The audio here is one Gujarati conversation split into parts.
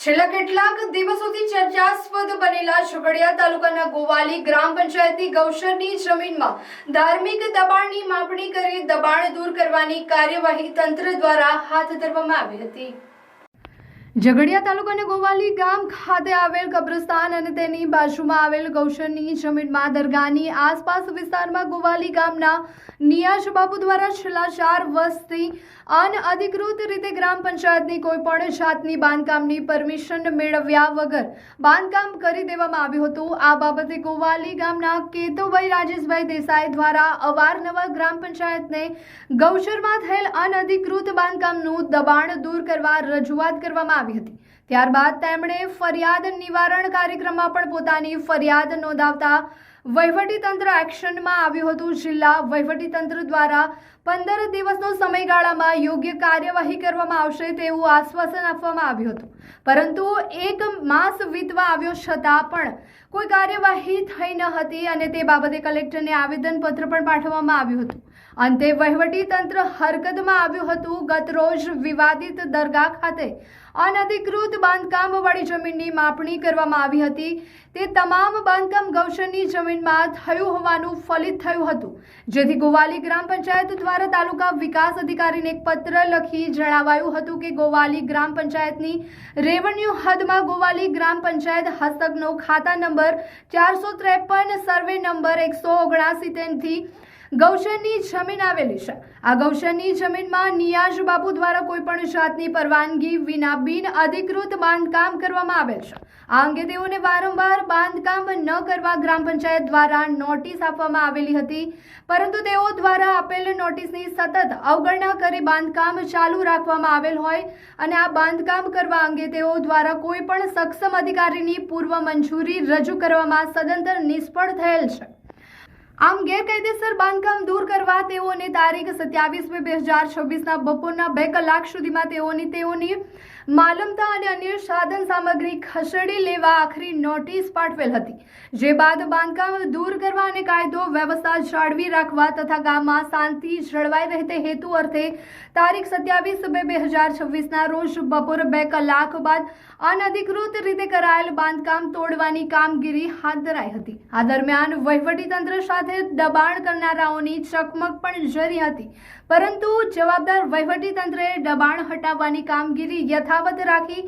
છેલ્લા કેટલાક દિવસોથી ચર્ચાસ્પદ બનેલા ઝઘડિયા તાલુકાના ગોવાલી ગ્રામ પંચાયતની ગૌશરની જમીનમાં ધાર્મિક દબાણની માપણી કરી દબાણ દૂર કરવાની કાર્યવાહી તંત્ર દ્વારા હાથ ધરવામાં આવી હતી। ઝઘડિયા તાલુકાના ગોવાલી ગામ ખાતે આવેલ કબ્રસ્તાન અને તેની બાજુમાં આવેલ ગૌશરની જમીનમાં દરગાહની આસપાસ વિસ્તારમાં ગોવાલી ગામના નિયાઝ બાપુ દ્વારા છેલ્લા 4 વર્ષથી અનઅધિકૃત રીતે ગ્રામ પંચાયતની કોઈ પણ જાતની બાંધકામની પરમિશન મેળવ્યા વગર બાંધકામ કરી દેવામાં આવ્યું હતું। આ બાબતે ગોવાલી ગામના કેતુભાઈ રાજેશભાઈ દેસાઈ દ્વારા અવારનવાર ગ્રામ પંચાયતને ગૌશરમાં થયેલ અનઅધિકૃત બાંધકામનું દબાણ દૂર કરવા રજૂઆત કરવામાં આવી હતી। ત્યારબાદ તેમણે ફરિયાદ નિવારણ કાર્યક્રમમાં પણ પોતાની ફરિયાદ નોંધાવતા વહીવટીતંત્ર એક્શનમાં આવ્યું હતું। જિલ્લા વહીવટીતંત્ર દ્વારા 15 દિવસનો સમયગાળામાં યોગ્ય કાર્યવાહી કરવામાં આવશે તેવું આશ્વાસન આપવામાં આવ્યું હતું, પરંતુ 1 માસ વીતવા આવ્યો છતાં પણ કોઈ કાર્યવાહી થઈ ન હતી અને તે બાબતે કલેક્ટરને આવેદનપત્ર પણ પાઠવવામાં આવ્યું હતું। અંતે વહીવટીતંત્ર હરકતમાં આવ્યું હતું। ગત રોજ વિવાદિત દરગાહ ખાતે અનધિકૃત બાંધકામવાળી જમીનની માપણી કરવામાં આવી હતી। તે તમામ બાંધકામ ગૌશરની જમીનમાં થયું હોવાનું ફલિત થયું હતું, જેથી ગોવાલી ગ્રામ પંચાયત દ્વારા તાલુકા વિકાસ અધિકારીને એક પત્ર લખી જણાવાયું હતું કે ગોવાલી ગ્રામ પંચાયતની રેવન્યુ હદમાં ગોવાલી ગ્રામ પંચાયત હસ્તકનો ખાતા નંબર 453 સર્વે નંબર 179 થી ગૌશરની જમીન આવેલી છે। આ ગૌશરની જમીનમાં નિયાઝ બાપુ દ્વારા કોઈ પણ જાતની પરવાનગી વિના બિનઅધિકૃત બાંધકામ કરવામાં આવેલ છે। આ અંગે તેઓને વારંવાર બાંધકામ ન કરવા ગ્રામ પંચાયત દ્વારા નોટિસ આપવામાં આવેલી હતી, પરંતુ તેઓ દ્વારા આપેલ નોટિસની સતત અવગણના કરી બાંધકામ ચાલુ રાખવામાં આવેલ હોય અને આ બાંધકામ કરવા અંગે તેઓ દ્વારા કોઈ પણ સક્ષમ અધિકારીની પૂર્વ મંજૂરી રજૂ કરવામાં સદંતર નિષ્ફળ થયેલ છે। આમ ગેરકાયદેસર બાંધકામ દૂર કરવા તેઓને તારીખ 27/2/2026ના બપોરના 2 કલાક સુધીમાં તેઓની માલમતા અને અન્ય સાધન સામગ્રી ખસેડી લેવા આખરી નોટિસ પાઠવેલ હતી, જે બાદ બાંધકામ દૂર કરવા અને કાયદો વ્યવસ્થા જાળવી રાખવા તથા ગામમાં શાંતિ જળવાઈ રહે તે હેતુ અર્થે તારીખ 27/2/2026ના રોજ બપોર 2 કલાક બાદ અનધિકૃત રીતે કરાયેલ બાંધકામ તોડવાની કામગીરી હાથ ધરાઈ હતી। આ દરમિયાન વહીવટીતંત્ર સાથે દબાણ કરનારાઓની ચકમક પણ જારી હતી, પરંતુ જવાબદાર વહીવટીતંત્રએ દબાણ હટાવવાની કામગીરી યથાવત રાખી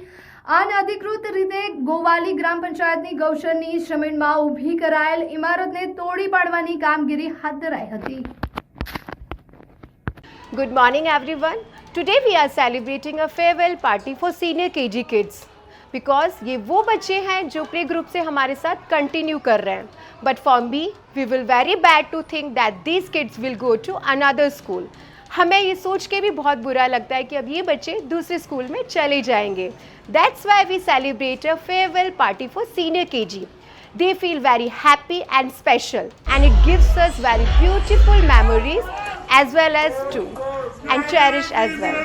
અનધિકૃત રીતે ગોવાલી ગ્રામ પંચાયતની ગૌશરની જમીનમાં ઊભી કરાયેલ ઇમારતને તોડી પાડવાની કામગીરી હાથ ધરાઈ હતી। Good morning everyone. Today we are celebrating a farewell party for senior KG kids. Because ये वो बच्चे हैं जो प्ले ग्रुप से हमारे साथ कंटिन्यू कर रहे हैं, but for me we will very bad to think that these kids will go to another school. हमें ये सोच के भी बहुत बुरा लगता है कि अब ये बच्चे दूसरे स्कूल में चले जाएंगे। That's why we celebrate a farewell party for senior KG. They feel very happy and special, and it gives us very beautiful memories as well as too, and cherish as well.